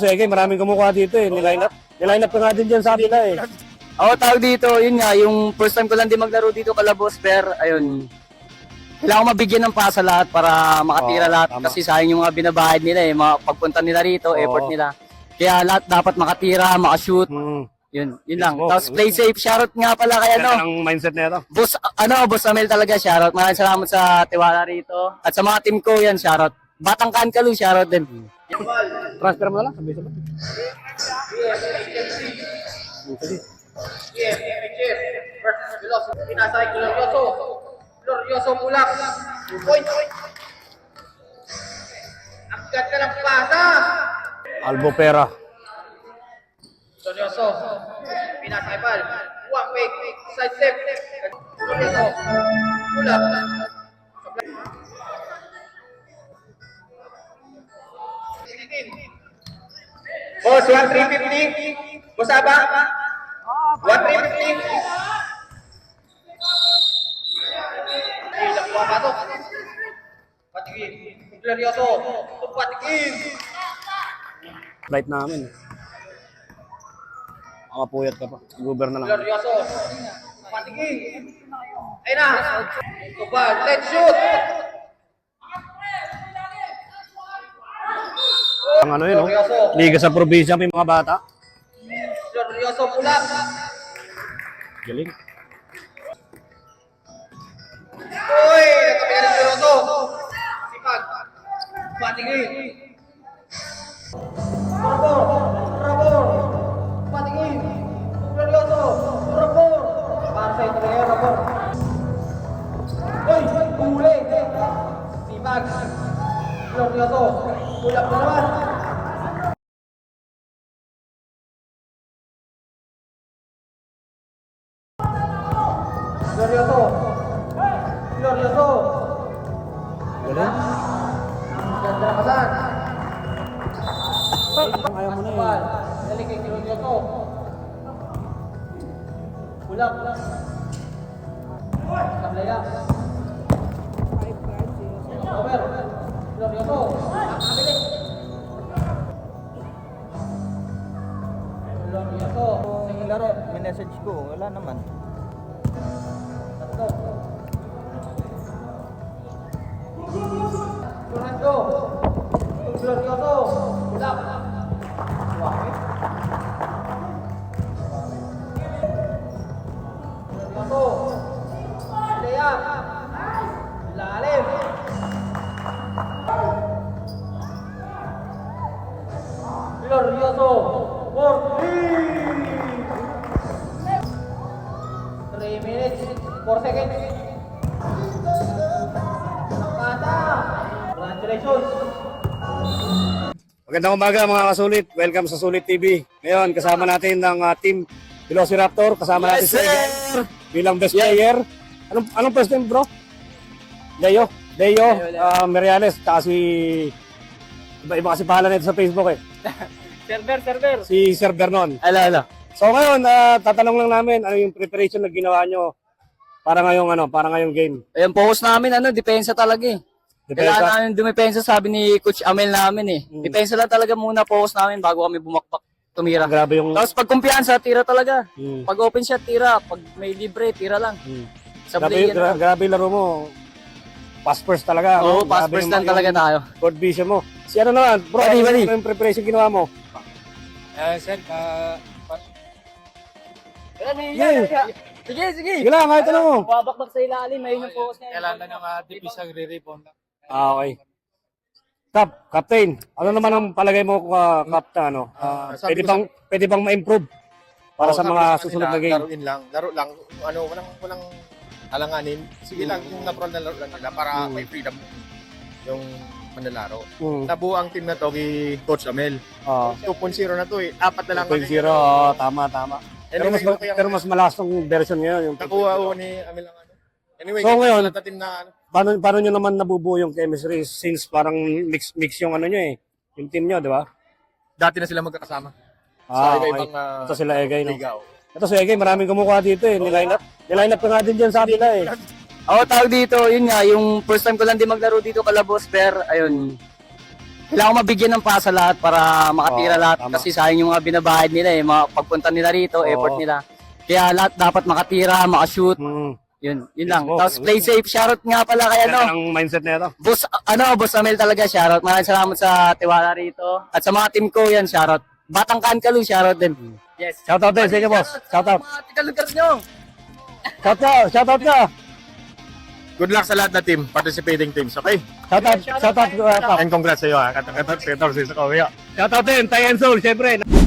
Sige, maraming kumukuha dito eh. Niline up ka nga din dyan sa kanila eh. Ako tawag dito, yun nga, yung first time ko lang din maglaro dito Kalabos, pero ayun, kailangan ko mabigyan ng pasa lahat para makatira Oo, lahat. tama. Kasi sayang yung mga binabahid nila eh, mga pagpunta nila rito, Oo. effort nila. Kaya lahat dapat makatira, makashoot. Hmm. Yun lang. Mismo. Tapos play safe, shoutout nga pala kay Ano? ano, Ang mindset na ito. Boss Amel talaga, shoutout. Maraming salamat sa tiwala rito. At sa mga team ko yan, shoutout. Batang Kankalu, shoutout din. Transfer mo na lang. Sabay-sabay. Pinasay Glorioso. Glorioso Mulak. 2 points. Ang ganda ng pasa. Albopera. Glorioso. Pinasay bal. Wang Wing. Side step. Glorioso. Mulak. Boss, 1,350. Boss Aba. 1,350. Ilang pumapasok. Patigin. Glorioso. Patigin. Flight namin. Makapuyat ka pa. Guber na lang. Glorioso. Patigin. Ayun na. Tubal. Let's shoot. Ang ano yun, no? Liga sa probinsya, may mga bata. Glorioso Mulak. Galing. Uy! Nagkapitan ng Glorioso. Sipag. Patigin. Rabor. Patigin. Glorioso. Rabor. Para sa ito ngayon, Rabor. Uy! Huli. Sipag. Glorioso. Ulap na naman. Glorioso. Glorioso. Galing. Ganda na kasan. Ayaw mo na eh. Dali kay Glorioso. Ulap. Kablaya. Over. Glorioso. Nakakabili. Glorioso. Sige laro, minessage ko, wala naman. Tatlo. Fernando. Glorioso. Ulap. Wahid. Glorioso. Lea. Lalim. Glorioso. 3 minutes, 4 seconds. Kata. Congratulations. Magandang umaga mga kasulit. Welcome sa Sulit TV. Ngayon, kasama natin ng team Velociraptor. Kasama natin si Egay bilang best player. Anong first name, bro? Deo Meriales. Kasi iba kasi pangalan nito sa Facebook eh. Server. Si Sir Vernon. Ala. So ngayon, tatanong lang namin ano yung preparation na ginawa nyo para ngayong game. Ayun, focus namin, depensa talaga eh. Kailangan Depensa. namin dumepensa, sabi ni Coach Amel namin eh. Depensa lang talaga muna, focus namin bago kami bumakpak, tumira. Grabe yung Tapos pag kumpiyansa, tira talaga. Mm. Pag open shot, tira. Pag may libre, tira lang. Sa grabe, play, yan. grabe yung laro mo. Pass first talaga. Oo, no? pass Grabe first yung- lang talaga tayo. Court vision mo. Si ano naman, bro, Bali. ano yung preparation ginawa mo? Sir, Sige. Sige lang, kahit ano mo. Babakbak sa ilalim, ayun yung focus niya. kailangan ng tipis ang re-rebound. Okay. Captain, ano naman ang palagay mo, Captain, ano? sabi Pwede bang ma-improve para sa mga susunod na game? Laro lang. Walang alanganin. Sige lang, yung natural na laro lang nila para may freedom yung manlalaro. Nabuo ang team na to kay Coach Amel. 2.0 na to eh. 4 na lang 2.0, tama. Anyway, Pero mas malakas ng version ngayon. Yung nakuha ko ni Amel ang ano. Anyway, So, ngayon, sa team na ano. paano nyo naman nabubuo yung chemistry since parang mix yung ano nyo eh, yung team nyo, di ba? Dati na sila magkakasama. Ah, Sa okay. iba-ibang Ito sila Egay, no? liga. Ito si Egay, maraming kumukuha dito eh. Niline up ka nga din dyan sa kanila eh. Ako tawag dito, yun nga, yung first time ko lang din maglaro dito Kalabos, pero ayun, kailangan mabigyan ng pasa lahat para makatira Oo, lahat. tama. Kasi sayang yung mga binabahid nila eh. Mga pagpunta nila rito, Oo. effort nila. Kaya lahat dapat makatira, makashoot. Yun lang. Mismo. Tapos play safe. Shoutout nga pala kay Yan ang mindset na ito. Boss Amel talaga, shoutout. Maraming salamat sa tiwala rito. At sa mga team ko yan, shoutout. Batang Kankalu, shoutout din. Yes. Shoutout din, sige boss. Shoutout. Mga tigalugar nyo. Shoutout ka. Good luck sa lahat na team, participating teams, okay? Shoutout. And congrats sa iyo ha. Shoutout din, Tay and Soul, syempre.